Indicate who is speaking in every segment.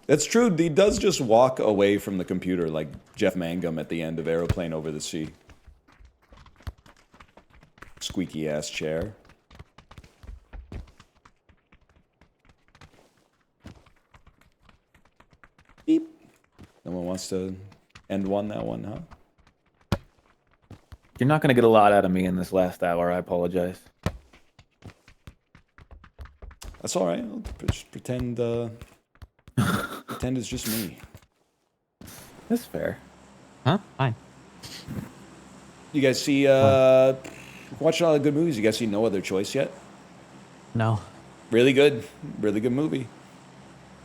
Speaker 1: That's true. He does just walk away from the computer like Jeff Mangum at the end of Aeroplane Over the Sea. Squeaky ass chair. Beep. No one wants to end that one, huh?
Speaker 2: You're not going to get a lot out of me in this last hour. I apologize.
Speaker 1: That's all right. I'll just pretend it's just me.
Speaker 2: That's fair.
Speaker 3: Huh? Fine.
Speaker 1: You guys see watching all the good movies. You guys see No Other Choice yet?
Speaker 3: No,
Speaker 1: Really good movie.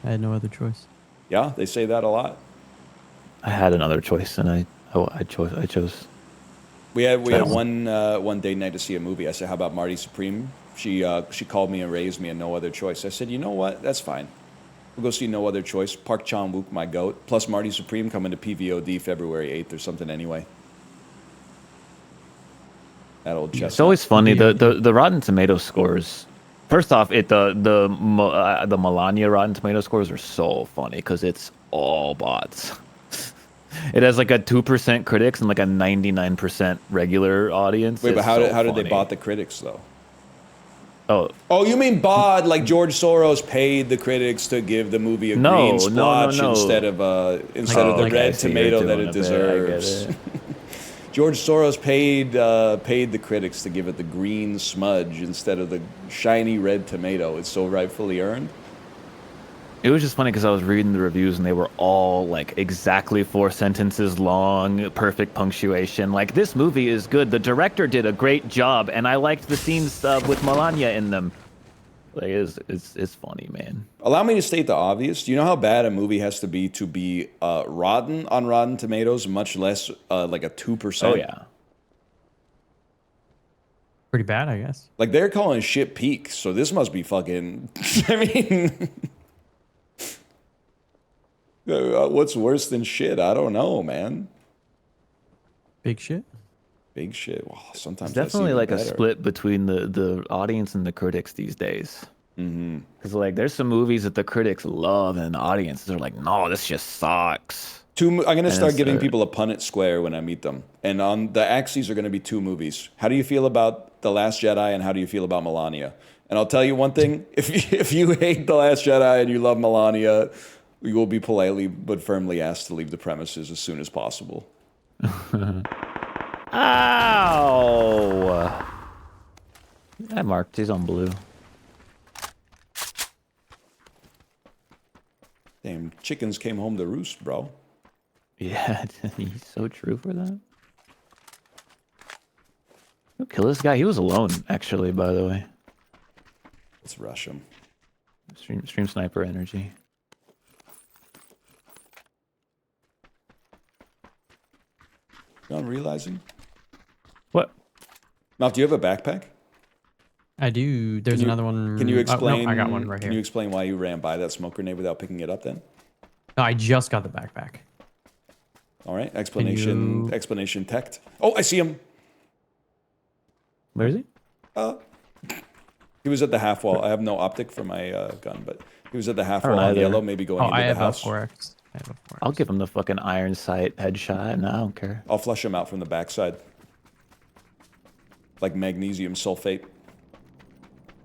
Speaker 3: I had no other choice.
Speaker 1: Yeah, they say that a lot.
Speaker 2: I had another choice, and I chose.
Speaker 1: We had one date night to see a movie. I said, "How about Marty Supreme?" She called me and raised me, and No Other Choice. I said, "You know what? That's fine. We'll go see No Other Choice." Park Chan Wook, my goat, plus Marty Supreme coming to PVOD February 8th or something. Anyway, that old chestnut.
Speaker 2: It's always funny the Rotten Tomato scores. First off, the Melania Rotten Tomato scores are so funny because it's all bots. It has like a 2% critics and like a 99% regular audience.
Speaker 1: Wait, but how
Speaker 2: so
Speaker 1: did they
Speaker 2: funny.
Speaker 1: bot the critics though?
Speaker 2: Oh,
Speaker 1: you mean bot like George Soros paid the critics to give the movie a green splotch instead of the red tomato that it deserves. George Soros paid the critics to give it the green smudge instead of the shiny red tomato. It's so rightfully earned.
Speaker 2: It was just funny because I was reading the reviews and they were all like exactly 4 sentences long, perfect punctuation. Like, this movie is good. The director did a great job, and I liked the scenes with Melania in them. Like, it's funny, man.
Speaker 1: Allow me to state the obvious. Do you know how bad a movie has to be rotten on Rotten Tomatoes, much less like a 2%?
Speaker 2: Oh yeah.
Speaker 3: Pretty bad, I guess.
Speaker 1: Like, they're calling shit peak, so this must be fucking. I mean. What's worse than shit? I don't know, man.
Speaker 3: Big shit.
Speaker 1: Big shit. Wow, sometimes
Speaker 2: It's definitely like a split between the audience and the critics these days. Because like there's some movies that the critics love and the audiences are like, no, this just sucks.
Speaker 1: I'm gonna start giving people a Punnett square when I meet them, and on the axes are gonna be 2 movies. How do you feel about The Last Jedi, and how do you feel about Melania? And I'll tell you one thing: if you hate The Last Jedi and you love Melania, you will be politely but firmly asked to leave the premises as soon as possible.
Speaker 2: Ow! I marked. He's on blue.
Speaker 1: Damn, chickens came home to roost, bro.
Speaker 2: Yeah, he's so true for that. Who killed this guy? He was alone, actually, by the way.
Speaker 1: Let's rush him.
Speaker 2: Stream sniper energy.
Speaker 1: You know what I'm realizing?
Speaker 2: What?
Speaker 1: Malf, do you have a backpack?
Speaker 3: I do. There's another one.
Speaker 1: Can you explain?
Speaker 3: Oh, no, I got one right here.
Speaker 1: Can you explain why you ran by that smoke grenade without picking it up then?
Speaker 3: No, I just got the backpack.
Speaker 1: All right, explanation tech. Oh, I see him.
Speaker 2: Where is he?
Speaker 1: He was at the half wall. I have no optic for my gun, but he was at the half wall on yellow, maybe going into the house.
Speaker 3: I have a 4X.
Speaker 2: I'll give him the fucking iron sight headshot, and I don't care.
Speaker 1: I'll flush him out from the backside. Like magnesium sulfate.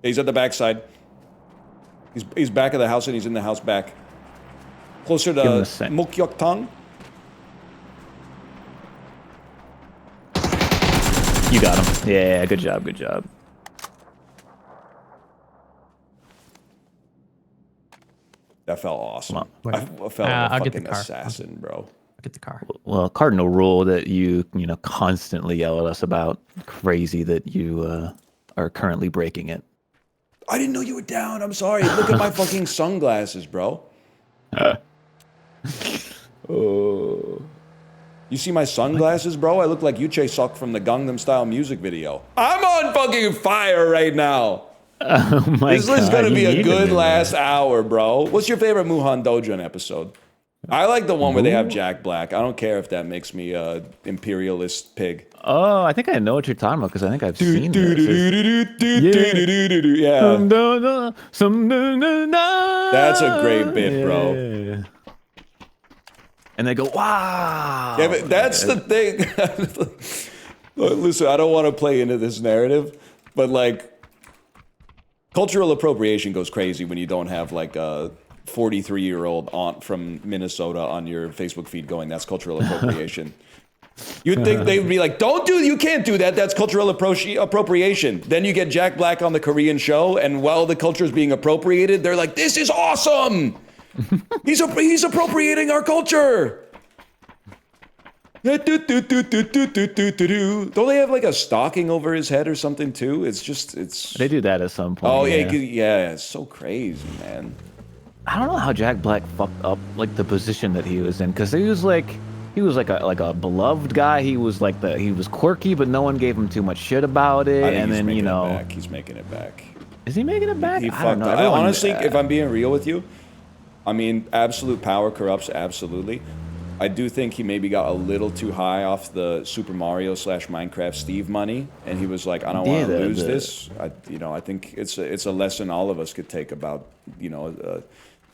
Speaker 1: He's at the backside. He's back of the house, and he's in the house back. Closer to Mukyok Tong.
Speaker 2: You got him. Yeah, good job, good job.
Speaker 1: That felt awesome. I felt like a fucking assassin, bro.
Speaker 3: I'll get the car.
Speaker 2: Well, cardinal rule that you constantly yell at us about. Crazy that you are currently breaking it.
Speaker 1: I didn't know you were down. I'm sorry. Look at my fucking sunglasses, bro. Oh. You see my sunglasses, bro? I look like Yuche Sok from the Gangnam Style music video. I'm on fucking fire right now.
Speaker 2: Oh my
Speaker 1: this is going to be a good last hour, bro. What's your favorite Muhan Dojun episode? I like the one where they have Jack Black. I don't care if that makes me a imperialist pig.
Speaker 2: Oh, I think I know what you're talking about because I think I've seen this.
Speaker 1: Yeah.
Speaker 2: That's
Speaker 1: a great bit, bro.
Speaker 2: And they go, wow.
Speaker 1: Yeah, but that's the thing. Listen, I don't want to play into this narrative, but like, cultural appropriation goes crazy when you don't have like a 43-year-old aunt from Minnesota on your Facebook feed going, that's cultural appropriation. You'd think they would be like, you can't do that. That's cultural appropriation. Then you get Jack Black on the Korean show, and while the culture is being appropriated, they're like, this is awesome. He's appropriating our culture. Don't they have like a stocking over his head or something too? It's.
Speaker 2: They do that at some point.
Speaker 1: Oh yeah, it's so crazy, man.
Speaker 2: I don't know how Jack Black fucked up like the position that he was in, because he was like a beloved guy. He was quirky, but no one gave him too much shit about it. And then
Speaker 1: he's making it back.
Speaker 2: Is he making it back?
Speaker 1: He fucked up. Honestly, if I'm being real with you, I mean, absolute power corrupts, absolutely. I do think he maybe got a little too high off the Super Mario / Minecraft Steve money, and he was like, I don't want to lose this. I think it's a lesson all of us could take about,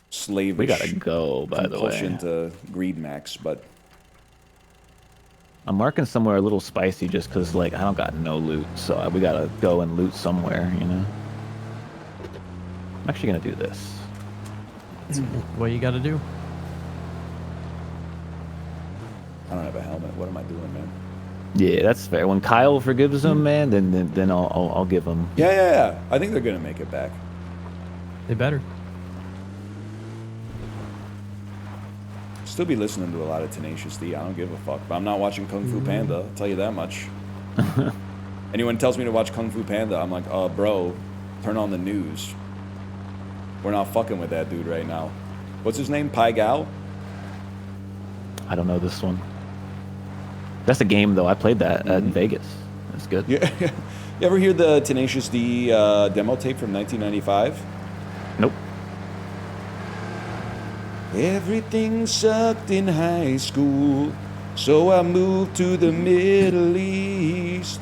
Speaker 1: slavish.
Speaker 2: We gotta go, by the way.
Speaker 1: Compulsion to greed max, but.
Speaker 2: I'm marking somewhere a little spicy just because, like, I don't got no loot, so we gotta go and loot somewhere, I'm actually gonna do this.
Speaker 3: What you gotta do?
Speaker 1: I don't have a helmet. What am I doing, man?
Speaker 2: Yeah, that's fair. When Kyle forgives him, man, then I'll give him.
Speaker 1: Yeah. I think they're gonna make it back.
Speaker 3: They better.
Speaker 1: Still be listening to a lot of Tenacious D. I don't give a fuck. But I'm not watching Kung Fu Panda. I'll tell you that much. Anyone tells me to watch Kung Fu Panda, I'm like, bro, turn on the news. We're not fucking with that dude right now. What's his name? Pai Gao?
Speaker 2: I don't know this one. That's a game, though. I played that in Vegas. That's good.
Speaker 1: Yeah. You ever hear the Tenacious D demo tape from 1995?
Speaker 2: Nope.
Speaker 1: Everything sucked in high school, so I moved to the Middle East.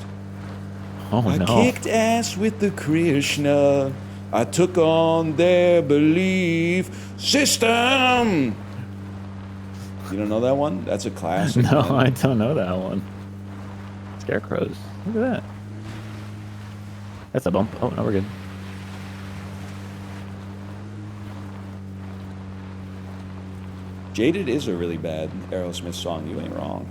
Speaker 1: I kicked ass with the Krishna. I took on their belief system. You don't know that one? That's a classic.
Speaker 2: No,
Speaker 1: man.
Speaker 2: I don't know that one. Scarecrows. Look at that. That's a bump. Oh, no, we're good.
Speaker 1: Jaded is a really bad Aerosmith song. You ain't wrong.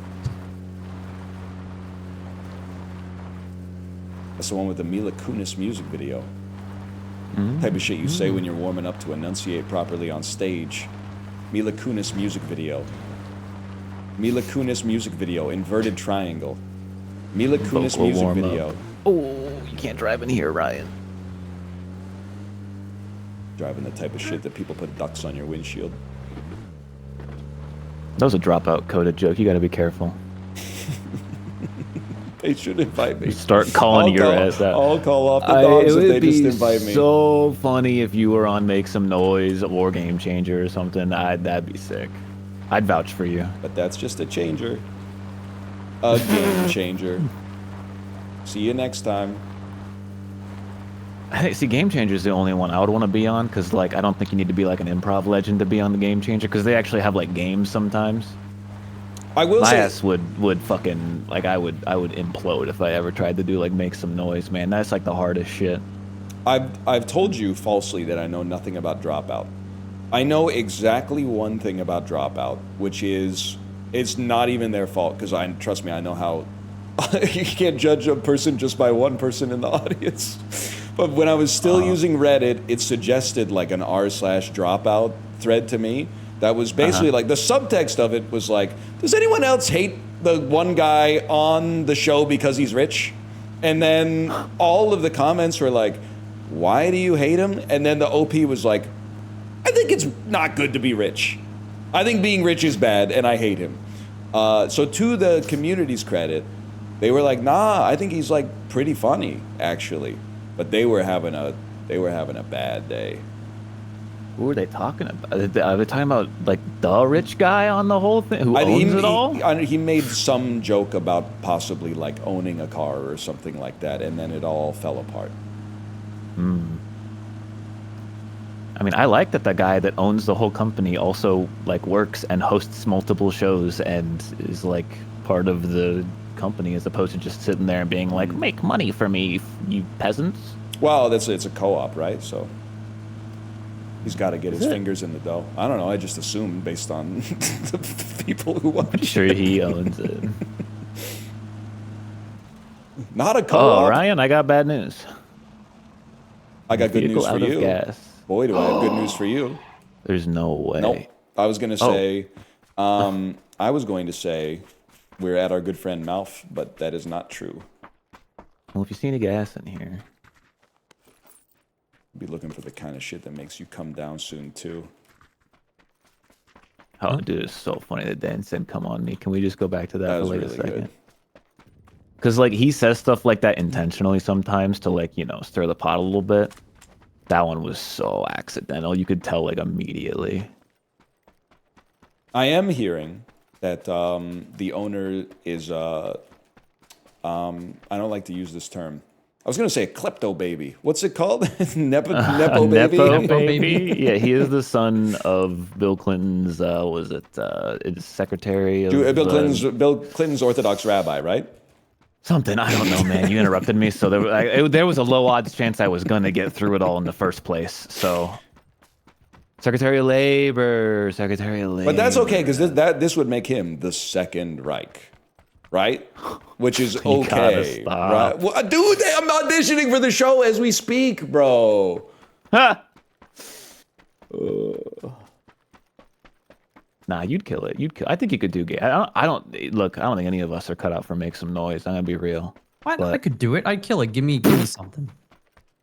Speaker 1: That's the one with the Mila Kunis music video. Type of shit you say when you're warming up to enunciate properly on stage. Mila Kunis music video. Mila Kunis music video. Inverted triangle. Mila Kunis music video.
Speaker 2: Oh, you can't drive in here, Ryan.
Speaker 1: Driving the type of shit that people put ducks on your windshield.
Speaker 2: That was a dropout coded joke. You gotta be careful.
Speaker 1: They should invite me.
Speaker 2: Start calling your ass out.
Speaker 1: I'll call off the dogs if they just invite me.
Speaker 2: It would be so funny if you were on Make Some Noise or Game Changer or something. That'd be sick. I'd vouch for you.
Speaker 1: But that's just a changer. A game changer. See you next time.
Speaker 2: See, Game Changer is the only one I would want to be on, because like I don't think you need to be like an improv legend to be on the Game Changer, because they actually have like games sometimes.
Speaker 1: I will
Speaker 2: My
Speaker 1: say,
Speaker 2: ass would fucking like I would implode if I ever tried to do like Make Some Noise, man. That's like the hardest shit.
Speaker 1: I've told you falsely that I know nothing about Dropout. I know exactly one thing about Dropout, which is it's not even their fault, because trust me, I know how you can't judge a person just by one person in the audience. But when I was still using Reddit, it suggested like an r/dropout thread to me. That was basically like the subtext of it was like, does anyone else hate the one guy on the show because he's rich? And then all of the comments were like, why do you hate him? And then the OP was like, I think it's not good to be rich. I think being rich is bad and I hate him. So to the community's credit, they were like, nah, I think he's like pretty funny actually. But they were having a bad day.
Speaker 2: Who are they talking about? Are they talking about like the rich guy on the whole thing who owns it all?
Speaker 1: He made some joke about possibly like owning a car or something like that, and then it all fell apart.
Speaker 2: I mean, I like that the guy that owns the whole company also like works and hosts multiple shows and is like part of the company as opposed to just sitting there and being like, make money for me, you peasants.
Speaker 1: Well, it's a co-op, right? So he's got to get his fingers in the dough. I don't know. I just assumed based on the people who watch.
Speaker 2: I'm sure he owns it.
Speaker 1: Not a co-op.
Speaker 2: Oh, Ryan, I got bad news.
Speaker 1: I got good news for you.
Speaker 2: Gas.
Speaker 1: Boy, do I have good news for you.
Speaker 2: There's no way.
Speaker 1: Nope. I was going to say, we're at our good friend Malf, but that is not true.
Speaker 2: Well, if you see any gas in here.
Speaker 1: Be looking for the kind of shit that makes you come down soon, too.
Speaker 2: Oh, dude, it's so funny that Dan said, come on me. Can we just go back to that for like a second? Because, like, he says stuff like that intentionally sometimes to, like, you know, stir the pot a little bit. That one was so accidental. You could tell, like, immediately.
Speaker 1: I am hearing that the owner is, I don't like to use this term. I was going to say a klepto baby. What's it called? Nepo baby?
Speaker 2: Nepo baby? Yeah, he is the son of Bill Clinton's, secretary of...
Speaker 1: Bill Clinton's Orthodox rabbi, right?
Speaker 2: Something. I don't know, man. You interrupted me, so there was a low odds chance I was going to get through it all in the first place, so... Secretary of Labor.
Speaker 1: But that's okay, because this would make him the Second Reich. Right? Which is okay. Right? Well, dude, I'm auditioning for the show as we speak, bro.
Speaker 2: Nah, you'd kill it. I think you could do gay. I don't think any of us are cut out for make some noise. I'm gonna be real.
Speaker 3: What? I could do it. I'd kill it. Give me something.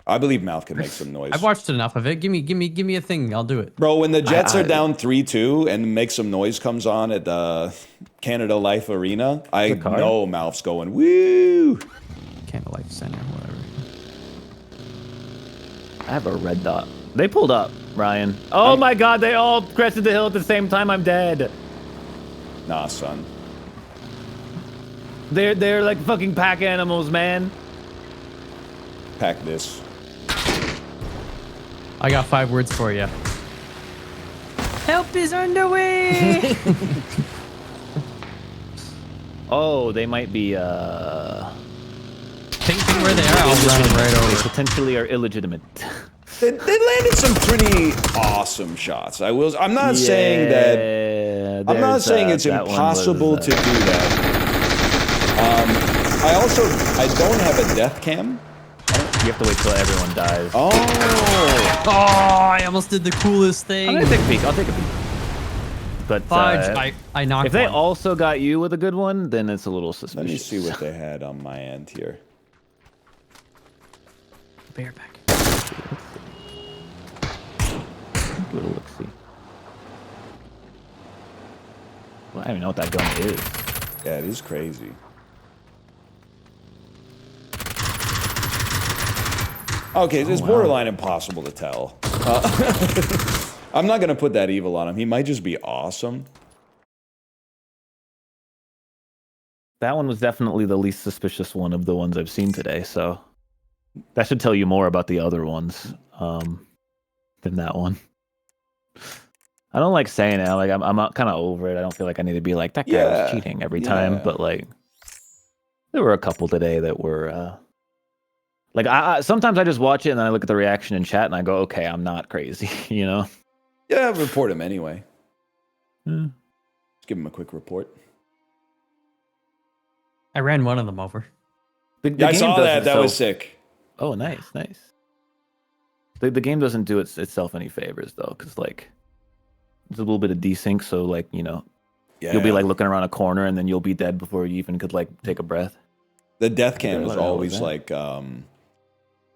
Speaker 1: I believe Mouth can make some noise.
Speaker 3: I've watched enough of it. Give me a thing. I'll do it.
Speaker 1: Bro, when the Jets are down 3-2 and Make Some Noise comes on at the Canada Life Arena, I know Mouth's going, woo!
Speaker 3: Canada Life Center, whatever.
Speaker 2: I have a red dot. They pulled up, Ryan. Oh my god, they all crested the hill at the same time. I'm dead.
Speaker 1: Nah, son.
Speaker 2: They're like fucking pack animals, man.
Speaker 1: Pack this.
Speaker 3: I got 5 words for you. Help is underway.
Speaker 2: Oh, they might be
Speaker 3: Thinking where they are, I'll run right over.
Speaker 2: They potentially are illegitimate.
Speaker 1: They landed some pretty awesome shots. I'm not saying that. I'm not saying it's impossible to do that. I don't have a death cam.
Speaker 2: You have to wait till everyone dies.
Speaker 1: Oh,
Speaker 3: I almost did the coolest thing.
Speaker 2: I'm gonna take a peek. I'll take a peek. But
Speaker 3: Fudge, I knocked
Speaker 2: if they
Speaker 3: one.
Speaker 2: also got you with a good one, then it's a little suspicious.
Speaker 1: let me see what they had on my end here.
Speaker 3: Bear back.
Speaker 2: Little look-see. Well, I don't even know what that gun is.
Speaker 1: Yeah, it is crazy. Okay, it's borderline impossible to tell. I'm not going to put that evil on him. He might just be awesome.
Speaker 2: That one was definitely the least suspicious one of the ones I've seen today, so that should tell you more about the other ones than that one. I don't like saying it. Like I'm kind of over it. I don't feel like I need to be like that guy was cheating every time. But like, there were a couple today that were like I sometimes I just watch it and then I look at the reaction in chat and I go, okay, I'm not crazy, you know?
Speaker 1: Yeah, report him anyway. Just give him a quick report.
Speaker 3: I ran one of them over.
Speaker 1: I saw that. That was sick.
Speaker 2: Oh, nice. The game doesn't do itself any favors though, because like there's a little bit of desync, so like, you know, you'll be like looking around a corner and then you'll be dead before you even could like take a breath.
Speaker 1: The death cam is always like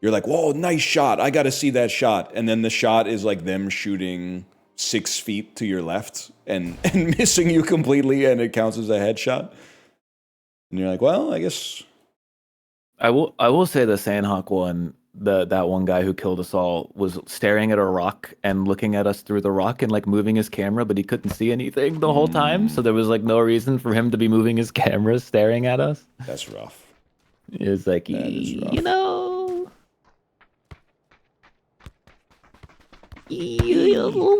Speaker 1: you're like, whoa, nice shot. I got to see that shot. And then the shot is like them shooting 6 feet to your left and missing you completely, and it counts as a headshot. And you're like, well, I guess.
Speaker 2: I will say the Sandhawk one, that one guy who killed us all was staring at a rock and looking at us through the rock and like moving his camera, but he couldn't see anything the whole time. So there was like no reason for him to be moving his camera, staring at us.
Speaker 1: That's rough.
Speaker 2: It was like, you know, a little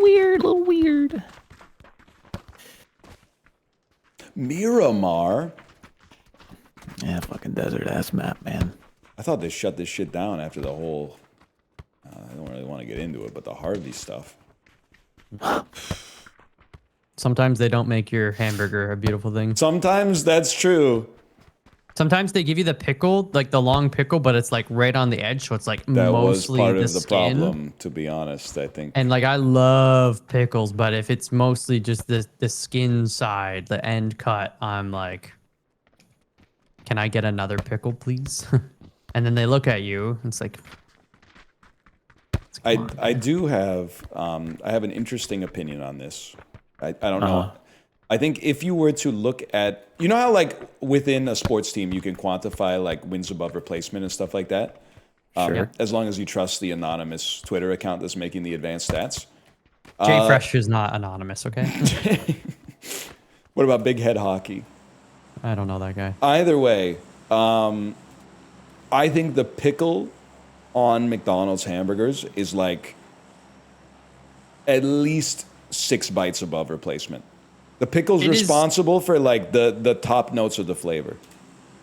Speaker 2: weird.
Speaker 1: Miramar.
Speaker 2: Yeah, fucking desert ass map, man.
Speaker 1: I thought they shut this shit down after the whole. I don't really want to get into it, but the Harvey stuff.
Speaker 3: Sometimes they don't make your hamburger a beautiful thing.
Speaker 1: Sometimes that's true.
Speaker 3: Sometimes they give you the pickle, like the long pickle, but it's like right on the edge, so it's like
Speaker 1: That was
Speaker 3: mostly
Speaker 1: part
Speaker 3: the
Speaker 1: of the
Speaker 3: skin.
Speaker 1: problem, to be honest, I think.
Speaker 3: And like I love pickles, but if it's mostly just the skin side, the end cut, I'm like, can I get another pickle, please? And then they look at you. And it's like,
Speaker 1: I do have I have an interesting opinion on this. I don't know. I think if you were to look at, you know how like within a sports team you can quantify like wins above replacement and stuff like that?
Speaker 2: Sure.
Speaker 1: As long as you trust the anonymous Twitter account that's making the advanced stats.
Speaker 3: Jay Fresh is not anonymous, okay?
Speaker 1: What about big head hockey?
Speaker 3: I don't know that guy.
Speaker 1: Either way, I think the pickle on McDonald's hamburgers is like at least 6 bites above replacement. The pickle's responsible for like the top notes of the flavor.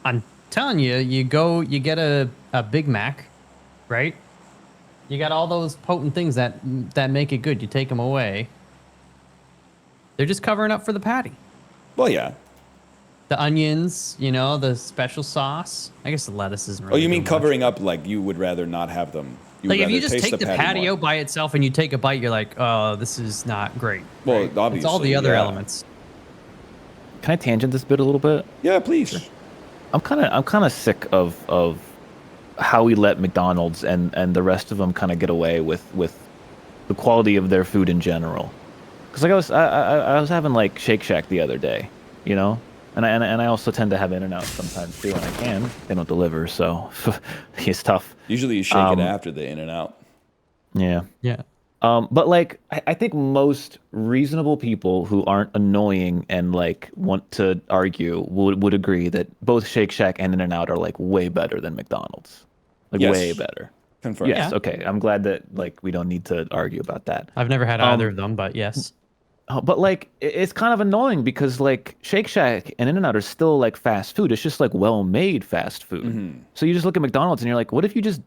Speaker 3: I'm telling you, you get a Big Mac, right? You got all those potent things that make it good. You take them away. They're just covering up for the patty.
Speaker 1: Well, yeah.
Speaker 3: The onions, you know, the special sauce. I guess the lettuce isn't really.
Speaker 1: Oh, you mean
Speaker 3: doing
Speaker 1: covering
Speaker 3: much.
Speaker 1: up like you would rather not have them?
Speaker 3: Like if you just take the patty out by itself and you take a bite, you're like, oh, this is not great.
Speaker 1: Well,
Speaker 3: right?
Speaker 1: obviously,
Speaker 3: it's all the other
Speaker 1: yeah.
Speaker 3: elements.
Speaker 2: Can I tangent this bit a little bit?
Speaker 1: Yeah, please.
Speaker 2: I'm kind of sick of how we let McDonald's and the rest of them kind of get away with the quality of their food in general. Because like I was having like Shake Shack the other day, you know, and I also tend to have In-N-Out sometimes too, and I can. They don't deliver, so it's tough.
Speaker 1: Usually you shake it after the In-N-Out.
Speaker 2: Yeah.
Speaker 3: Yeah.
Speaker 2: But like I think most reasonable people who aren't annoying and like want to argue would agree that both Shake Shack and In-N-Out are like way better than McDonald's. Like
Speaker 1: Yes.
Speaker 2: way better.
Speaker 1: Confirmed.
Speaker 2: Yes,
Speaker 3: Yeah.
Speaker 2: okay. I'm glad that like we don't need to argue about that.
Speaker 3: I've never had either of them, but yes.
Speaker 2: But like it's kind of annoying because like Shake Shack and In-N-Out are still like fast food. It's just like well-made fast food.
Speaker 1: Mm-hmm.
Speaker 2: So you just look at McDonald's and you're like, what if you just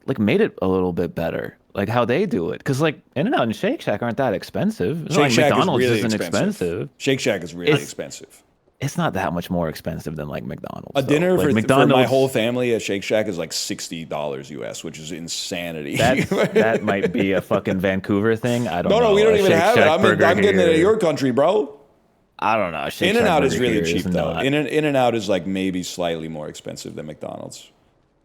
Speaker 2: like made it a little bit better? Like how they do it? Because like In-N-Out and Shake Shack aren't that expensive. It's not like McDonald's
Speaker 1: is really
Speaker 2: isn't expensive.
Speaker 1: Shake Shack is really expensive.
Speaker 2: It's not that much more expensive than like McDonald's.
Speaker 1: A dinner
Speaker 2: like,
Speaker 1: for my whole family at Shake Shack is like $60 US, which is insanity.
Speaker 2: That might be a fucking Vancouver thing. I don't know.
Speaker 1: No, we don't even
Speaker 2: Shake
Speaker 1: have it.
Speaker 2: Shack
Speaker 1: I'm
Speaker 2: burger
Speaker 1: getting it at
Speaker 2: here.
Speaker 1: your country, bro.
Speaker 2: I don't know. Shake
Speaker 1: In-N-Out
Speaker 2: Shack
Speaker 1: is
Speaker 2: burger
Speaker 1: really
Speaker 2: here
Speaker 1: cheap though.
Speaker 2: not-
Speaker 1: In-N-Out is like maybe slightly more expensive than McDonald's.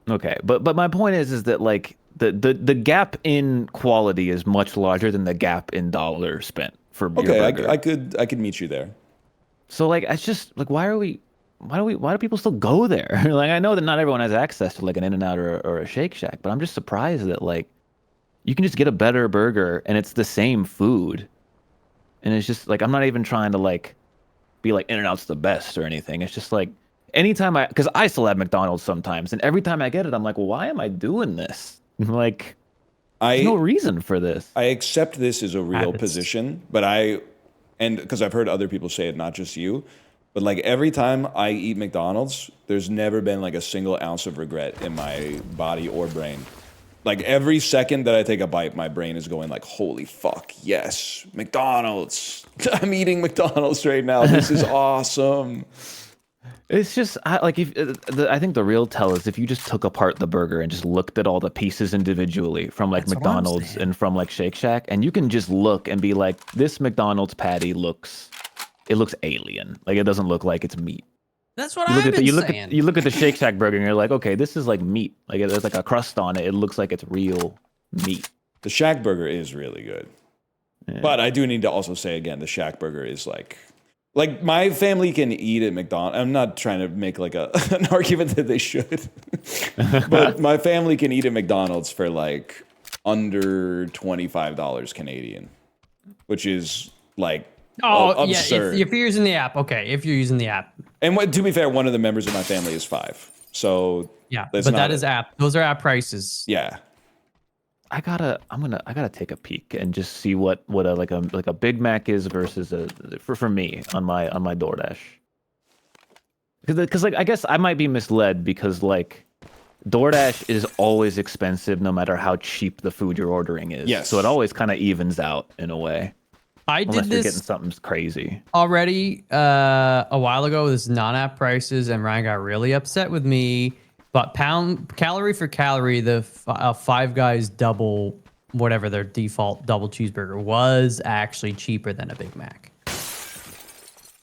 Speaker 2: Okay, but my point is that like the gap in quality is much larger than the gap in dollars spent for your burger.
Speaker 1: I could meet you there.
Speaker 2: So like it's just like why do people still go there? Like I know that not everyone has access to like an In-N-Out or a Shake Shack, but I'm just surprised that like you can just get a better burger and it's the same food. And it's just like I'm not even trying to like be like In-N-Out's the best or anything. It's just like anytime because I still have McDonald's sometimes, and every time I get it, I'm like, well, why am I doing this? Like there's no reason for this.
Speaker 1: I accept this as a real position, but because I've heard other people say it, not just you, but like every time I eat McDonald's, there's never been like a single ounce of regret in my body or brain. Like every second that I take a bite, my brain is going like, holy fuck, yes, McDonald's. I'm eating McDonald's right now. This is awesome.
Speaker 2: It's just I think the real tell is if you just took apart the burger and just looked at all the pieces individually from like McDonald's and from like Shake Shack, and you can just look and be like, this McDonald's patty looks alien. Like it doesn't look like it's meat.
Speaker 3: That's what I've been saying.
Speaker 2: You look at the Shake Shack burger and you're like, okay, this is like meat. Like there's like a crust on it. It looks like it's real meat.
Speaker 1: The Shack burger is really good. Yeah. But I do need to also say again, the Shack burger is like Like, my family can eat at McDonald's. I'm not trying to make like an argument that they should, but my family can eat at McDonald's for like under $25 Canadian, which is like absurd.
Speaker 3: Yeah, if you're using the app, okay. If you're using the app,
Speaker 1: and to be fair, one of the members of my family is 5, so
Speaker 3: yeah, but that is app. Those are app prices.
Speaker 1: Yeah.
Speaker 2: I gotta take a peek and just see what a Big Mac is versus for me on my DoorDash. Because like I guess I might be misled because like DoorDash is always expensive no matter how cheap the food you're ordering is.
Speaker 1: Yes.
Speaker 2: So it always kind of evens out in a way.
Speaker 3: Unless
Speaker 2: you're
Speaker 3: this
Speaker 2: getting something crazy
Speaker 3: already a while ago. This non-app prices, and Ryan got really upset with me. But calorie for calorie, the Five Guys double, whatever their default double cheeseburger was actually cheaper than a Big Mac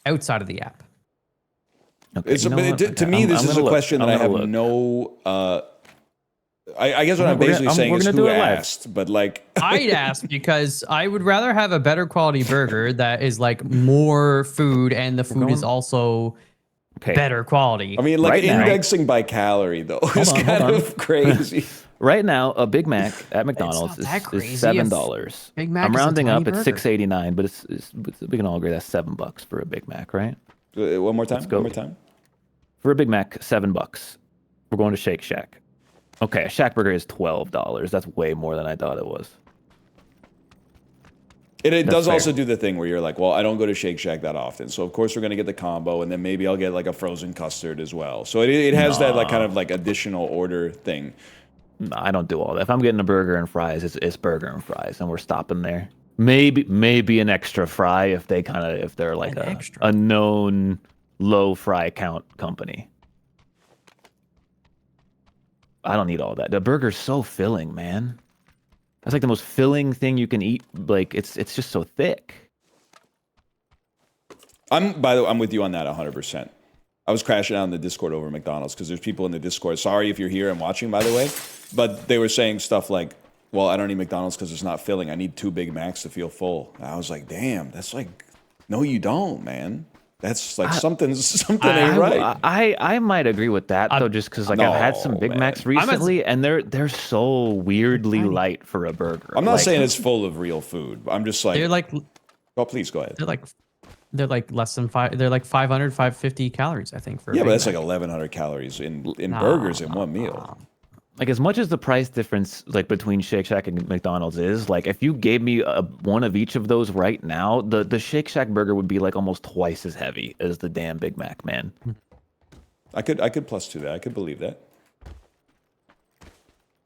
Speaker 3: outside of the app.
Speaker 2: Okay,
Speaker 1: to me, this is a question that I have no. I guess what I'm basically saying is who asked, but like
Speaker 3: I'd ask because I would rather have a better quality burger that is like more food and the food is also better quality.
Speaker 1: I mean, like right indexing by calorie though is kind of crazy.
Speaker 2: Right now, a Big Mac at McDonald's is $7.
Speaker 3: Big Mac
Speaker 2: I'm rounding up at
Speaker 3: burger.
Speaker 2: $6.89, but we can all agree that's $7 for a Big Mac, right?
Speaker 1: One more time. One more time.
Speaker 2: For a Big Mac, $7. We're going to Shake Shack. Okay, a Shack burger is $12. That's way more than I thought it was.
Speaker 1: It does also do the thing where you're like, well, I don't go to Shake Shack that often, so of course we're gonna get the combo, and then maybe I'll get like a frozen custard as well. So it has that like kind of like additional order thing.
Speaker 2: No, I don't do all that. If I'm getting a burger and fries, it's burger and fries, and we're stopping there. Maybe an extra fry if they're like a known low fry count company. I don't need all that. The burger's so filling, man. That's like the most filling thing you can eat. Like it's just so thick.
Speaker 1: By the way, I'm with you on that 100%. I was crashing out in the Discord over McDonald's because there's people in the Discord. Sorry if you're here and watching, by the way, but they were saying stuff like, "Well, I don't eat McDonald's because it's not filling. I need 2 Big Macs to feel full." And I was like, "Damn, that's like, no, you don't, man. That's like something ain't right."
Speaker 2: I might agree with that though, just because like I've had some Big Macs recently, and they're so weirdly light for a burger.
Speaker 1: I'm not saying it's full of real food. I'm just like
Speaker 3: they're like.
Speaker 1: Oh, please go ahead.
Speaker 3: They're like less than 5. They're like 500, 550 calories, I think. For
Speaker 1: but that's like 1,100 calories in burgers in one meal.
Speaker 2: Like as much as the price difference like between Shake Shack and McDonald's is, like if you gave me one of each of those right now, the Shake Shack burger would be like almost twice as heavy as the damn Big Mac, man.
Speaker 1: I could plus to that. I could believe that.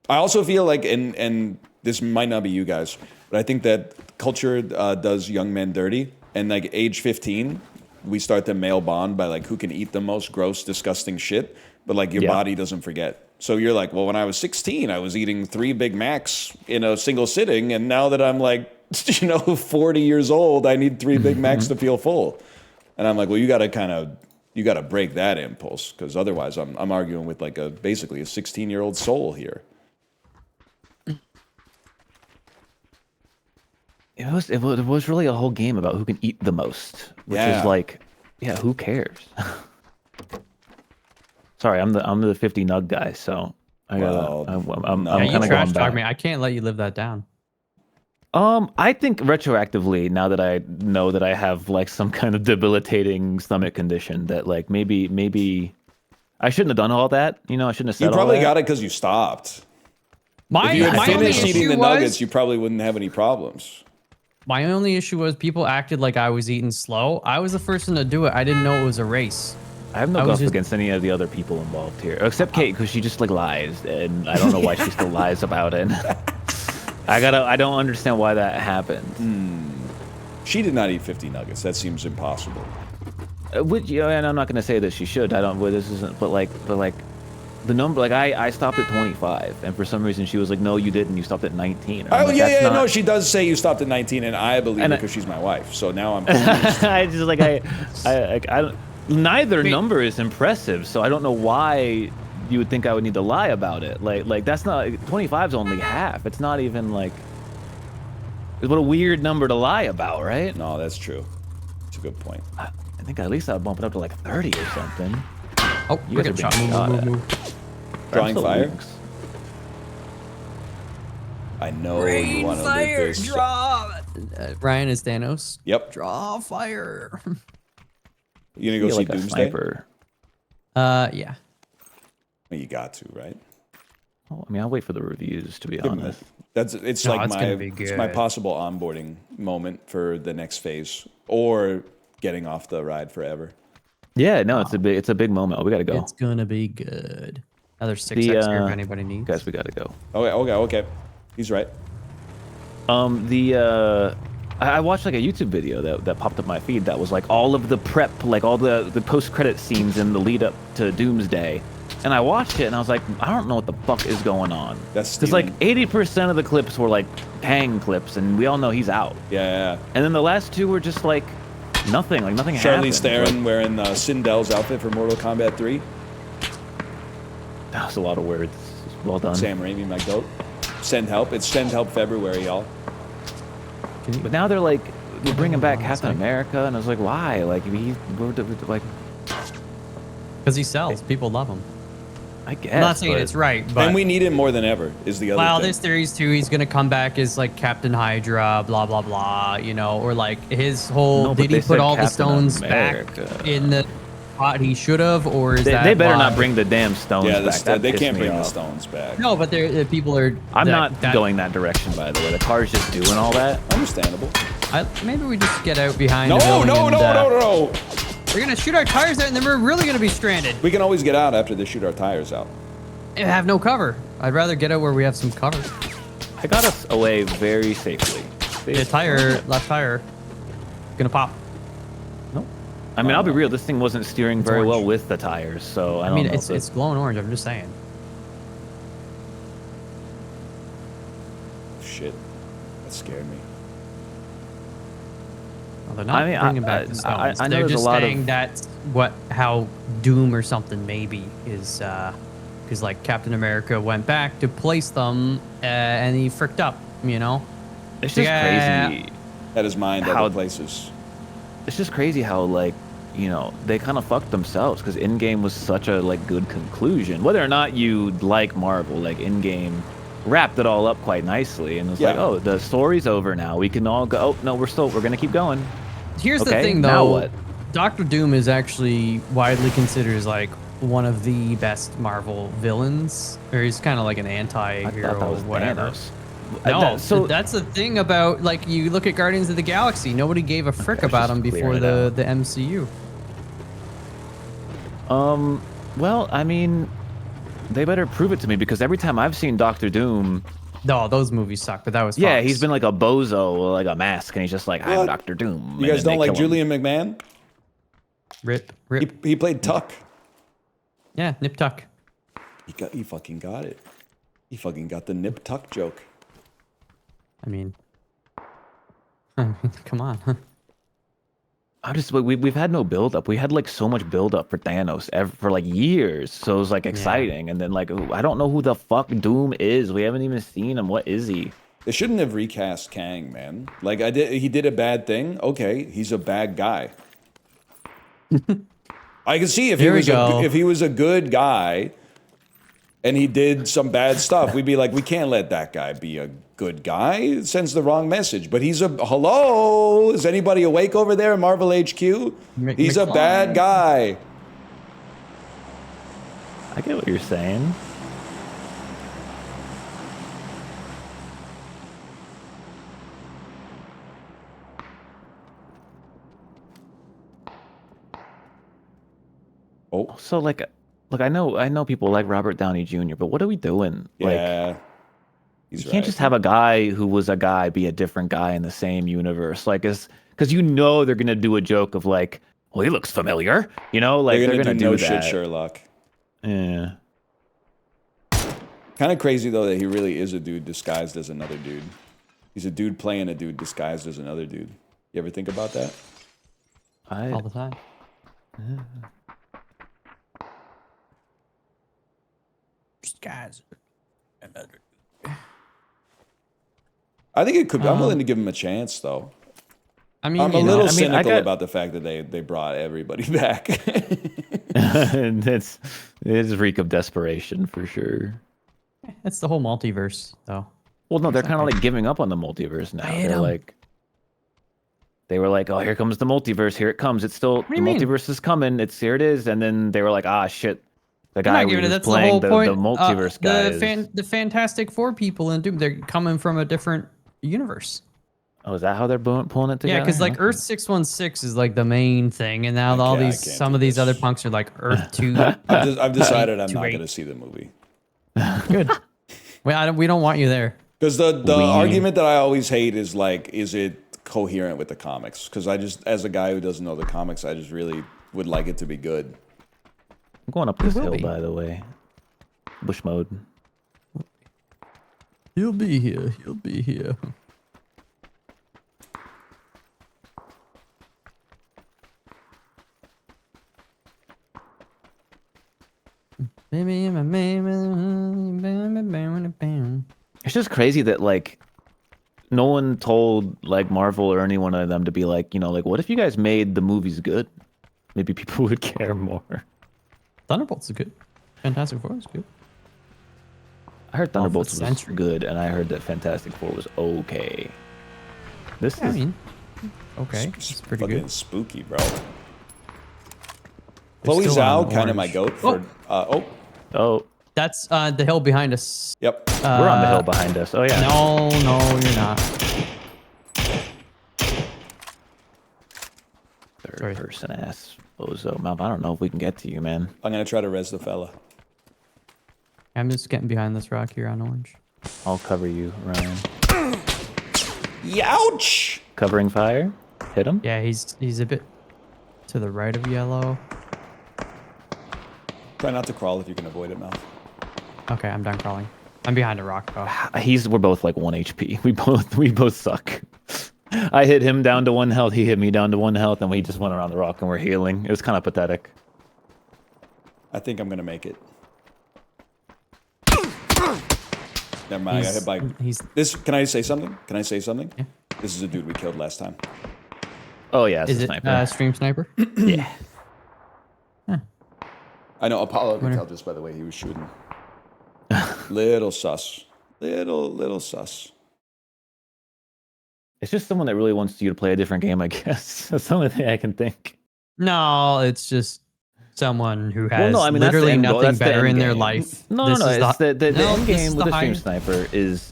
Speaker 1: I also feel like, and this might not be you guys, but I think that culture does young men dirty. And like age 15, we start the male bond by like who can eat the most gross, disgusting shit. But like your body doesn't forget. So you're like, well, when I was 16, I was eating 3 Big Macs in a single sitting. And now that I'm like, 40 years old, I need 3 Big Macs to feel full. And I'm like, well, you got to break that impulse. Because otherwise I'm arguing with like basically a 16-year-old soul here.
Speaker 2: It was really a whole game about who can eat the most, which is like, who cares? Sorry, I'm the 50 nug guy, so I'm kind of
Speaker 3: trash talk me. I can't let you live that down.
Speaker 2: I think retroactively, now that I know that I have like some kind of debilitating stomach condition, that like maybe I shouldn't have done all that. I shouldn't have said all that.
Speaker 1: You probably got it because you stopped. If you had finished eating the nuggets, you probably wouldn't have any problems.
Speaker 3: My only issue was people acted like I was eating slow. I was the first one to do it. I didn't know it was a race.
Speaker 2: I have no guff against any of the other people involved here, except Kate, because she just like lies, and I don't know why she still lies about it. I don't understand why that happened.
Speaker 1: She did not eat 50 nuggets. That seems impossible.
Speaker 2: And I'm not going to say that she should. I don't. Well, this isn't. But like the number, like I stopped at 25, and for some reason she was like, "No, you didn't. You stopped at 19."
Speaker 1: Oh like, no, she does say you stopped at 19, and I believe it because she's my wife. So now I'm confused.
Speaker 2: I just like I don't. Neither number is impressive, so I don't know why you would think I would need to lie about it. Like that's not 25's only half. It's not even like. What a weird number to lie about, right?
Speaker 1: No, that's true. It's a good point.
Speaker 2: I think at least I'd bump it up to like 30 or something.
Speaker 3: Oh,
Speaker 2: You
Speaker 3: we're
Speaker 2: guys
Speaker 3: getting
Speaker 2: are
Speaker 3: shot.
Speaker 2: being shot at.
Speaker 3: Move.
Speaker 1: Drawing
Speaker 2: I'm so
Speaker 1: fire.
Speaker 2: weak.
Speaker 1: I know you want to live this.
Speaker 3: Draw. Ryan is Thanos.
Speaker 1: Yep.
Speaker 3: Draw fire.
Speaker 1: You gonna go
Speaker 2: Feel
Speaker 1: see
Speaker 2: like a
Speaker 1: Doomsday?
Speaker 2: sniper.
Speaker 3: Yeah.
Speaker 1: Well, you got to, right?
Speaker 2: Well, I mean, I'll wait for the reviews, to be honest.
Speaker 1: It's
Speaker 3: No,
Speaker 1: like
Speaker 3: it's gonna be
Speaker 1: it's my
Speaker 3: good.
Speaker 1: possible onboarding moment for the next phase, or getting off the ride forever.
Speaker 2: Yeah, no, it's a big moment. Oh, we gotta go.
Speaker 3: It's gonna be good. Another 6x
Speaker 2: The,
Speaker 3: here if anybody needs.
Speaker 2: Guys, we gotta go.
Speaker 1: Okay. He's right.
Speaker 2: I watched like a YouTube video that popped up my feed that was like all of the prep, like all the post-credit scenes in the lead up to Doomsday. And I watched it and I was like, I don't know what the fuck is going on.
Speaker 1: That's
Speaker 2: because like 80% of the clips were like Kang clips, and we all know he's out.
Speaker 1: Yeah.
Speaker 2: And then the last two were just like nothing happened.
Speaker 1: Charlize Theron
Speaker 2: Like,
Speaker 1: wearing Sindel's outfit for Mortal Kombat 3.
Speaker 2: that was a lot of words. Well done.
Speaker 1: Sam Raimi, my goat. Send help. It's Send Help February, y'all.
Speaker 2: But now they're like, we're bringing back Captain America, and I was like, why? Like like,
Speaker 3: Because he sells. People love him.
Speaker 2: I guess.
Speaker 3: I'm not saying
Speaker 2: but-
Speaker 3: it's right, but
Speaker 1: And we need him more than ever, is the other
Speaker 3: well,
Speaker 1: thing.
Speaker 3: there's theories too. He's gonna come back as like Captain Hydra, blah blah blah. You know, or like his whole.
Speaker 2: No, but
Speaker 3: did he
Speaker 2: they
Speaker 3: put
Speaker 2: said
Speaker 3: all the
Speaker 2: Captain
Speaker 3: stones
Speaker 2: America.
Speaker 3: back in the spot he should have, or is that
Speaker 2: They better
Speaker 3: why?
Speaker 2: not bring the damn stones
Speaker 1: Yeah,
Speaker 2: back. That
Speaker 1: they
Speaker 2: pissed
Speaker 1: can't
Speaker 2: me
Speaker 1: bring the
Speaker 2: off.
Speaker 1: stones back.
Speaker 3: No, but there people are.
Speaker 2: I'm not going that direction, by the way. The car's just doing all that.
Speaker 1: Understandable.
Speaker 3: Maybe we just get out behind.
Speaker 1: No,
Speaker 3: the building
Speaker 1: no.
Speaker 3: and, We're gonna shoot our tires out, and then we're really gonna be stranded.
Speaker 1: We can always get out after they shoot our tires out.
Speaker 3: And have no cover. I'd rather get out where we have some cover.
Speaker 2: I got us away very safely.
Speaker 3: The left tire, gonna pop.
Speaker 2: Nope. I mean, I'll be real. This thing wasn't steering very well
Speaker 3: orange.
Speaker 2: with the tires, so I
Speaker 3: I
Speaker 2: don't
Speaker 3: mean,
Speaker 2: know if
Speaker 3: it's glowing orange. I'm just saying.
Speaker 1: Shit. That scared me.
Speaker 3: Well, they're not bringing back the stones.
Speaker 2: I know
Speaker 3: They're
Speaker 2: there's
Speaker 3: just
Speaker 2: a lot
Speaker 3: saying
Speaker 2: of-
Speaker 3: that's how Doom or something maybe is, because like Captain America went back to place them and he fricked up, you know.
Speaker 2: It's just crazy.
Speaker 1: That is mind
Speaker 2: How-
Speaker 1: other places.
Speaker 2: It's just crazy how like, you know, they kind of fucked themselves because Endgame was such a like good conclusion. Whether or not you like Marvel, like Endgame wrapped it all up quite nicely and was like,
Speaker 1: Yeah.
Speaker 2: oh, the story's over now. We can all go. Oh no, we're gonna keep going.
Speaker 3: Here's the
Speaker 2: Okay,
Speaker 3: thing,
Speaker 2: now
Speaker 3: though.
Speaker 2: what?
Speaker 3: Doctor Doom is actually widely considered as like one of the best Marvel villains, or he's kind of like an
Speaker 2: I
Speaker 3: anti-hero,
Speaker 2: thought that was
Speaker 3: whatever.
Speaker 2: Thanos.
Speaker 3: No,
Speaker 2: so
Speaker 3: that's the thing about like you look at Guardians of the Galaxy. Nobody gave a frick
Speaker 2: Okay,
Speaker 3: about
Speaker 2: let's
Speaker 3: him
Speaker 2: just
Speaker 3: before
Speaker 2: clear it
Speaker 3: the MCU.
Speaker 2: well, I mean, they better prove it to me because every time I've seen Doctor Doom,
Speaker 3: No, those movies suck, but that was
Speaker 2: yeah,
Speaker 3: Fox.
Speaker 2: he's been like a bozo, with, like a mask, and he's just like, I'm
Speaker 1: What?
Speaker 2: Doctor Doom.
Speaker 1: You
Speaker 2: and
Speaker 1: guys
Speaker 2: then
Speaker 1: don't
Speaker 2: they
Speaker 1: like
Speaker 2: kill him.
Speaker 1: Julian McMahon?
Speaker 3: Rip.
Speaker 1: He played Tuck.
Speaker 3: Yeah, Nip Tuck.
Speaker 1: He fucking got it. He fucking got the Nip Tuck joke.
Speaker 3: I mean, come on.
Speaker 2: I'm just we've had no build up. We had like so much build up for Thanos for like years, so it was like exciting. And then like I don't know who the fuck Doom is. We haven't even seen him. What is he?
Speaker 1: They shouldn't have recast Kang, man. Like he did a bad thing. Okay, he's a bad guy. I can see if
Speaker 3: Here we go.
Speaker 1: if he was a good guy and he did some bad stuff, we'd be like, we can't let that guy be a good guy. It sends the wrong message. But he's hello? Is anybody awake over there in Marvel HQ? He's a bad guy.
Speaker 2: I get what you're saying.
Speaker 1: Oh,
Speaker 2: So like I know people like Robert Downey Jr., but what are we doing? Like,
Speaker 1: yeah. He's
Speaker 2: you can't just have a guy who was a guy be a different guy in the same universe. Like, because you know they're gonna do a joke of like, well, he looks familiar. You know, like they're gonna do
Speaker 1: no
Speaker 2: that.
Speaker 1: shit Sherlock.
Speaker 2: Yeah.
Speaker 1: Kind of crazy though that he really is a dude disguised as another dude. He's a dude playing a dude disguised as another dude. You ever think about that?
Speaker 3: All the time. Just guys.
Speaker 1: I think it could be. I'm willing to give him a chance though.
Speaker 3: I mean,
Speaker 1: I'm a little cynical about the fact that they brought everybody back.
Speaker 2: And it's reek of desperation for sure.
Speaker 3: It's the whole multiverse, though.
Speaker 2: Well, no, they're kind of like giving up on the multiverse now. They were like, oh, here comes the multiverse. Here it comes. It's still the multiverse is coming. Here it is. And then they were like, ah, shit. The guy who was playing the multiverse guy.
Speaker 3: The Fantastic Four people in Doom, they're coming from a different universe.
Speaker 2: Oh, is that how they're pulling it together?
Speaker 3: Yeah, because like Earth 616 is like the main thing, and now some of these other punks are like Earth 2.
Speaker 1: I've decided I'm not going to see the movie.
Speaker 3: Good. We don't want you there.
Speaker 1: Because the argument that I always hate is like, is it coherent with the comics? Because as a guy who doesn't know the comics, I just really would like it to be good.
Speaker 2: I'm going up this hill, by the way. Bush mode.
Speaker 3: He'll be here. He'll be here.
Speaker 2: It's just crazy that like no one told like Marvel or any one of them to be like, like what if you guys made the movies good? Maybe people would care more.
Speaker 3: Thunderbolts is good. Fantastic Four is good.
Speaker 2: I heard Thunderbolts was good, and I heard that Fantastic Four was okay.
Speaker 3: Okay. It's pretty good.
Speaker 1: Spooky, bro. Chloe Zhao, kind of my goat for.
Speaker 2: Oh.
Speaker 3: That's the hill behind us.
Speaker 1: Yep.
Speaker 2: We're on the hill behind us. Oh, yeah.
Speaker 3: No, you're not.
Speaker 2: Third person ass bozo. Mount, I don't know if we can get to you, man.
Speaker 1: I'm going to try to res the fella.
Speaker 3: I'm just getting behind this rock here on orange.
Speaker 2: I'll cover you, Ryan.
Speaker 1: Youch!
Speaker 2: Covering fire. Hit him.
Speaker 3: Yeah, he's a bit to the right of yellow.
Speaker 1: Try not to crawl if you can avoid it, Mal.
Speaker 3: Okay, I'm done crawling. I'm behind a rock, though.
Speaker 2: We're both like 1 HP. We both suck. I hit him down to 1 health. He hit me down to 1 health, and we just went around the rock and we're healing. It was kind of pathetic.
Speaker 1: I think I'm gonna make it. Never mind. I got hit by this. Can I say something? Yeah. This is a dude we killed last time.
Speaker 2: Oh yeah,
Speaker 3: is it
Speaker 2: sniper.
Speaker 3: Stream Sniper?
Speaker 2: Yeah.
Speaker 3: Huh.
Speaker 1: I know Apollo can tell just by the way he was shooting. Little sus. Little sus.
Speaker 2: It's just someone that really wants you to play a different game, I guess. That's the only thing I can think.
Speaker 3: No, it's just someone who has literally nothing better in their life.
Speaker 2: No, it's the end game with the Stream Sniper is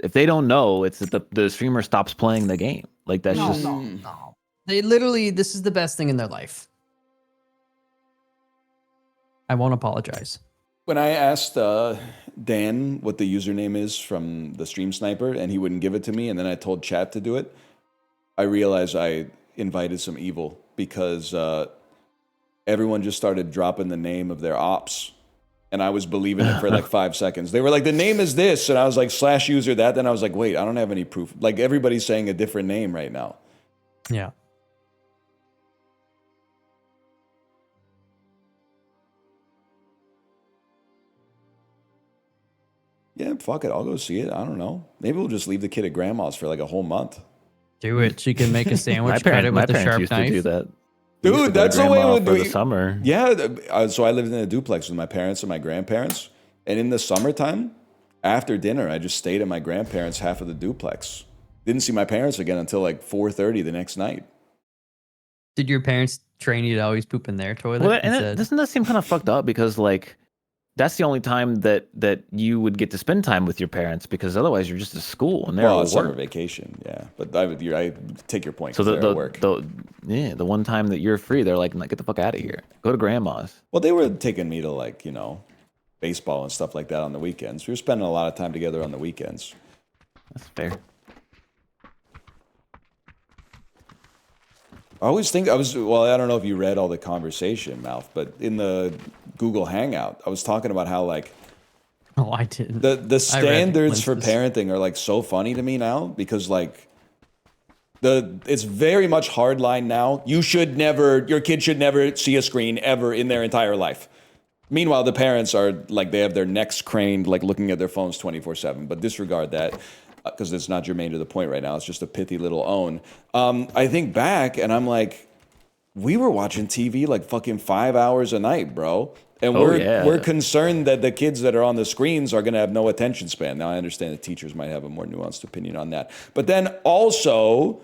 Speaker 2: if they don't know, it's that the streamer stops playing the game. Like that's
Speaker 3: No. They literally, this is the best thing in their life. I won't apologize.
Speaker 1: When I asked Dan what the username is from the Stream Sniper and he wouldn't give it to me, and then I told chat to do it, I realized I invited some evil because everyone just started dropping the name of their ops. And I was believing it for like 5 seconds. They were like, the name is this. And I was like, /user that. Then I was like, wait, I don't have any proof. Like everybody's saying a different name right now.
Speaker 3: Yeah.
Speaker 1: Yeah, fuck it. I'll go see it. I don't know. Maybe we'll just leave the kid at grandma's for like a whole month.
Speaker 3: Do it. She can make a sandwich, cut it with a sharp
Speaker 2: used
Speaker 3: knife.
Speaker 2: To do that.
Speaker 1: Dude, that's the way it would
Speaker 2: be. For the summer.
Speaker 1: Yeah. So I lived in a duplex with my parents and my grandparents. And in the summertime, after dinner, I just stayed at my grandparents' half of the duplex. Didn't see my parents again until like 4:30 the next night.
Speaker 3: Did your parents train you to always poop in their toilet?
Speaker 2: Well, doesn't that seem kind of fucked up? Because like, that's the only time that you would get to spend time with your parents, because otherwise you're just at school and they're at work.
Speaker 1: Summer vacation, yeah. But I take your point.
Speaker 2: So the one time that you're free, they're like, get the fuck out of here. Go to grandma's.
Speaker 1: Well, they were taking me to like, baseball and stuff like that on the weekends. We were spending a lot of time together on the weekends.
Speaker 2: That's fair.
Speaker 1: I always think I don't know if you read all the conversation, Mouth, but in the Google Hangout, I was talking about how like
Speaker 3: I didn't.
Speaker 1: The standards for parenting are like so funny to me now, because like it's very much hardline now. Your kid should never see a screen ever in their entire life. Meanwhile, the parents are like, they have their necks craned, like looking at their phones 24/7, but disregard that. because it's not germane to the point right now. It's just a pithy little own. I think back and I'm like, we were watching TV like fucking 5 hours a night, bro. And we're concerned that the kids that are on the screens are going to have no attention span. Now, I understand the teachers might have a more nuanced opinion on that. But then also,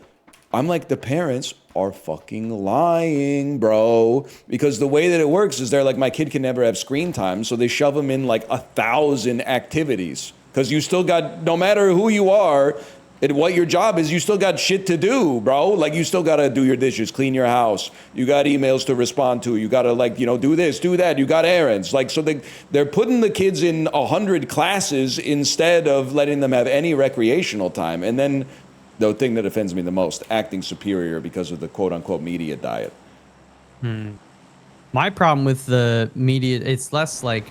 Speaker 1: I'm like, the parents are fucking lying, bro. Because the way that it works is they're like, my kid can never have screen time. So they shove them in like 1,000 activities. Because you still got, no matter who you are, what your job is, you still got shit to do, bro. Like, you still got to do your dishes, clean your house. You got emails to respond to. You got to, like, do this, do that. You got errands. Like, so they're putting the kids in 100 classes instead of letting them have any recreational time. And then the thing that offends me the most, acting superior because of the quote-unquote media diet.
Speaker 3: My problem with the media, it's less like,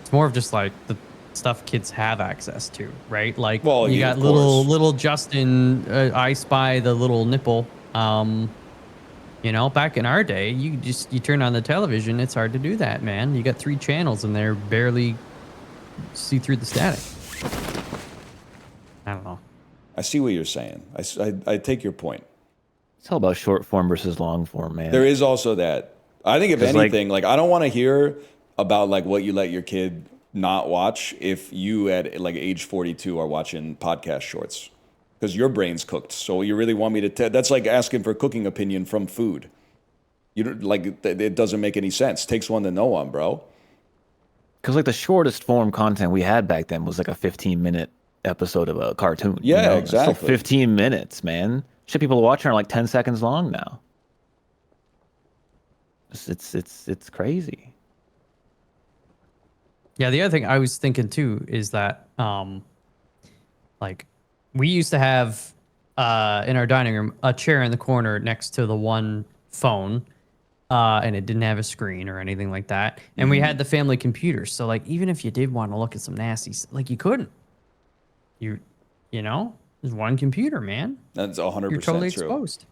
Speaker 3: it's more of just like the stuff kids have access to, right? Like, well, you got little Justin, I spy the little nipple. Back in our day, you turn on the television, it's hard to do that, man. You got 3 channels and they're barely see through the static. I don't know.
Speaker 1: I see what you're saying. I take your point.
Speaker 2: It's all about short form versus long form, man.
Speaker 1: There is also that. I think if anything, like I don't want to hear about like what you let your kid not watch if you at like age 42 are watching podcast shorts, because your brain's cooked. So you really want me to that's like asking for cooking opinion from food. You don't, like, it doesn't make any sense. Takes one to know one, bro.
Speaker 2: Because like the shortest form content we had back then was like a 15-minute episode of a cartoon.
Speaker 1: Yeah, exactly.
Speaker 2: Still 15 minutes, man. Shit, people watching are like 10 seconds long now. It's crazy.
Speaker 3: Yeah, the other thing I was thinking too is that, like, we used to have in our dining room a chair in the corner next to the one phone, and it didn't have a screen or anything like that. And we had the family computer, so like even if you did want to look at some nasty, like you couldn't. There's one computer, man.
Speaker 1: That's 100%
Speaker 3: You're totally
Speaker 1: true.
Speaker 3: exposed.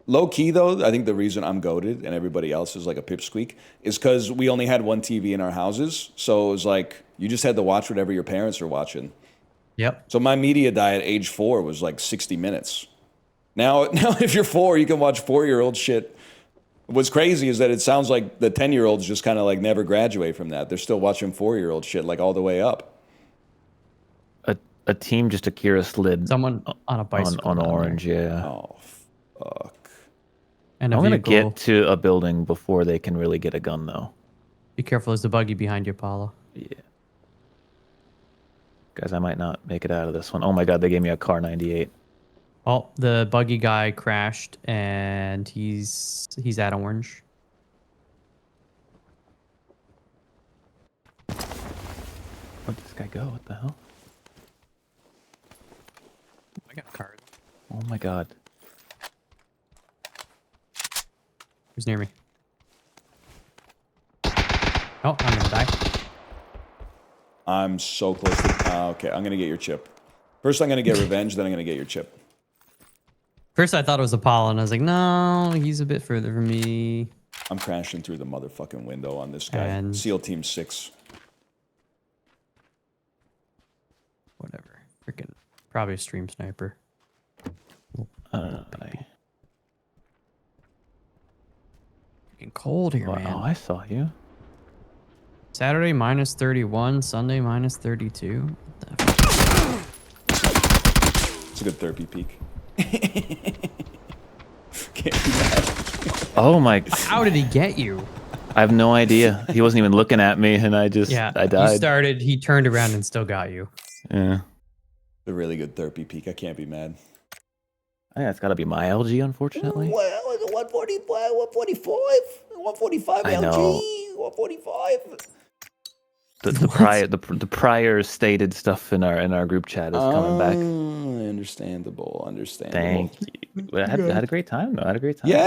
Speaker 1: Low key though, I think the reason I'm goated and everybody else is like a pipsqueak is because we only had one TV in our houses. So it was like you just had to watch whatever your parents were watching.
Speaker 3: Yep.
Speaker 1: So my media diet age 4 was like 60 minutes. Now if you're 4, you can watch 4-year-old shit. What's crazy is that it sounds like the 10-year-olds just kind of like never graduate from that. They're still watching 4-year-old shit like all the way up.
Speaker 2: A team just Akira slid
Speaker 3: someone on a bicycle
Speaker 2: on orange, yeah.
Speaker 1: Oh, fuck.
Speaker 3: And
Speaker 2: I'm gonna get to a building before they can really get a gun, though.
Speaker 3: Be careful, there's the buggy behind you, Paulo.
Speaker 2: Yeah. Guys, I might not make it out of this one. Oh my god, they gave me a car 98.
Speaker 3: Oh, the buggy guy crashed, and he's at orange.
Speaker 2: Where'd this guy go? What the hell?
Speaker 3: I got a card.
Speaker 2: Oh my god.
Speaker 3: Who's near me? Oh, I'm gonna die.
Speaker 1: I'm so close to... okay, I'm going to get your chip. First, I'm going to get revenge, then I'm going to get your chip.
Speaker 3: First, I thought it was Apollo, and I was like, no, he's a bit further from me.
Speaker 1: I'm crashing through the motherfucking window on this guy.
Speaker 3: And
Speaker 1: SEAL Team 6.
Speaker 3: Whatever. Freaking probably a stream sniper. Freaking cold here, man.
Speaker 2: Oh, I saw you.
Speaker 3: Saturday minus 31, Sunday minus 32.
Speaker 1: It's a good therapy peak. Can't be mad.
Speaker 2: Oh my!
Speaker 3: How did he get you?
Speaker 2: I have no idea. He wasn't even looking at me, and I died.
Speaker 3: You started. He turned around and still got you.
Speaker 2: Yeah.
Speaker 1: A really good therapy peak. I can't be mad.
Speaker 2: I think it's got to be my LG, unfortunately.
Speaker 1: Well, 145, 145
Speaker 2: I
Speaker 1: LG,
Speaker 2: know.
Speaker 1: 145.
Speaker 2: The prior stated stuff in our group chat is coming back.
Speaker 1: Understandable.
Speaker 2: Thank you. I had a great time though.
Speaker 1: Yeah.